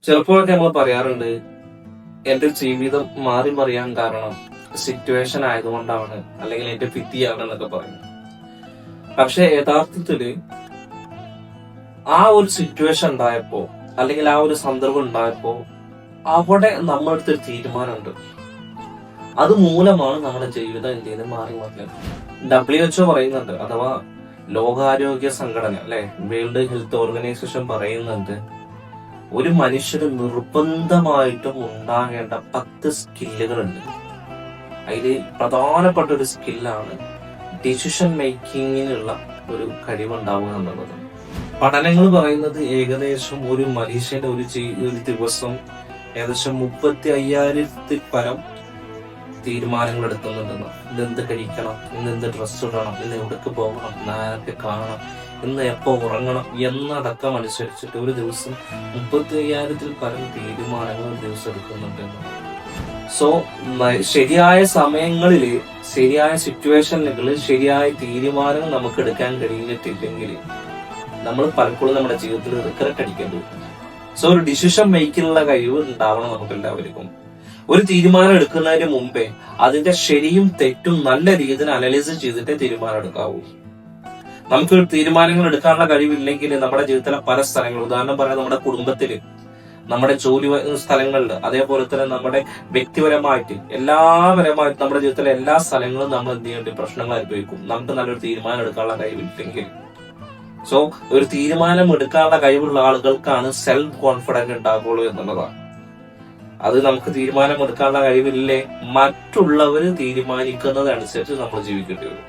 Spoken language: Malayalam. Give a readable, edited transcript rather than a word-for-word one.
ചിലപ്പോഴൊക്കെ നമ്മൾ പറയാറുണ്ട്, എന്റെ ജീവിതം മാറി മറിയാൻ കാരണം സിറ്റുവേഷൻ ആയതുകൊണ്ടാണ്, അല്ലെങ്കിൽ എന്റെ വിധിയാണ് എന്നൊക്കെ പറയുന്നു. പക്ഷെ യഥാർത്ഥത്തില് ആ ഒരു സിറ്റുവേഷൻ ഉണ്ടായപ്പോ, അല്ലെങ്കിൽ ആ ഒരു സന്ദർഭം ഉണ്ടായപ്പോ അവിടെ നമ്മളെടുത്തൊരു തീരുമാനമുണ്ട്. അത് മൂലമാണ് നമ്മുടെ ജീവിതം എന്ത് ചെയ്ത് മാറി മറിയത്. WHO പറയുന്നുണ്ട്, അഥവാ ലോകാരോഗ്യ സംഘടന അല്ലെ, വേൾഡ് ഹെൽത്ത് ഓർഗനൈസേഷൻ പറയുന്നുണ്ട്, ഒരു മനുഷ്യന് നിർബന്ധമായിട്ടും ഉണ്ടാകേണ്ട 10 സ്കില്ലുകളുണ്ട്. അതിൽ പ്രധാനപ്പെട്ട ഒരു സ്കില്ലാണ് ഡിസിഷൻ മേക്കിങ്ങിനുള്ള ഒരു കഴിവുണ്ടാവുക എന്നുള്ളത്. പഠനങ്ങൾ പറയുന്നത് ഏകദേശം ഒരു മനുഷ്യന്റെ ഒരു ദിവസം ഏകദേശം 35,000 പരം തീരുമാനങ്ങൾ എടുക്കുന്നുണ്ടെന്ന്. ഇന്നെന്ത് കഴിക്കണം, ഇന്നെന്ത് ഡ്രസ്സ് ഇടണം, ഇന്ന് എവിടേക്ക് പോകണം, ആരൊക്കെ കാണണം, ഇന്ന് എപ്പോ ഉറങ്ങണം എന്നടക്കം അനുസരിച്ചിട്ട് ഒരു ദിവസം 35,000 പരം തീരുമാനങ്ങൾ ഒരു ദിവസം എടുക്കുന്നുണ്ടെന്ന്. സോ ശരിയായ സമയങ്ങളിൽ, ശരിയായ സിറ്റുവേഷനുകളിൽ ശരിയായ തീരുമാനങ്ങൾ നമുക്ക് എടുക്കാൻ കഴിഞ്ഞിട്ടില്ലെങ്കിൽ നമ്മൾ പലപ്പോഴും നമ്മുടെ ജീവിതത്തിൽ റിഗ്രറ്റ് അടിക്കേണ്ടി വരും. സോ ഒരു ഡിസിഷൻ മേക്കിനുള്ള കഴിവ് ഉണ്ടാവണം നമുക്ക് എല്ലാവർക്കും. ഒരു തീരുമാനം എടുക്കുന്നതിന് മുമ്പേ അതിന്റെ ശരിയും തെറ്റും നല്ല രീതിയിൽ അനലൈസ് ചെയ്തിട്ടേ തീരുമാനം എടുക്കാവൂ. നമുക്ക് തീരുമാനങ്ങൾ എടുക്കാനുള്ള കഴിവില്ലെങ്കിൽ നമ്മുടെ ജീവിതത്തിലെ പല സ്ഥലങ്ങൾ, ഉദാഹരണം പറയാം, നമ്മുടെ കുടുംബത്തില്, നമ്മുടെ ജോലി സ്ഥലങ്ങളിൽ, അതേപോലെ തന്നെ നമ്മുടെ വ്യക്തിപരമായിട്ട് എല്ലാപരമായിട്ട് നമ്മുടെ ജീവിതത്തിലെ എല്ലാ സ്ഥലങ്ങളും നമ്മൾ എന്ത് ചെയ്യേണ്ടി പ്രശ്നങ്ങൾ അനുഭവിക്കും. നമുക്ക് നല്ലൊരു തീരുമാനം എടുക്കാനുള്ള കഴിവില്ലെങ്കിൽ. സോ ഒരു തീരുമാനം എടുക്കാനുള്ള കഴിവുള്ള ആളുകൾക്കാണ് സെൽഫ് കോൺഫിഡന്റ് ഉണ്ടാകുള്ളൂ എന്നുള്ളതാണ്. അത് നമുക്ക് തീരുമാനം എടുക്കാനുള്ള കഴിവില്ലേ, മറ്റുള്ളവർ തീരുമാനിക്കുന്നതനുസരിച്ച് നമ്മൾ ജീവിക്കേണ്ടി വരും.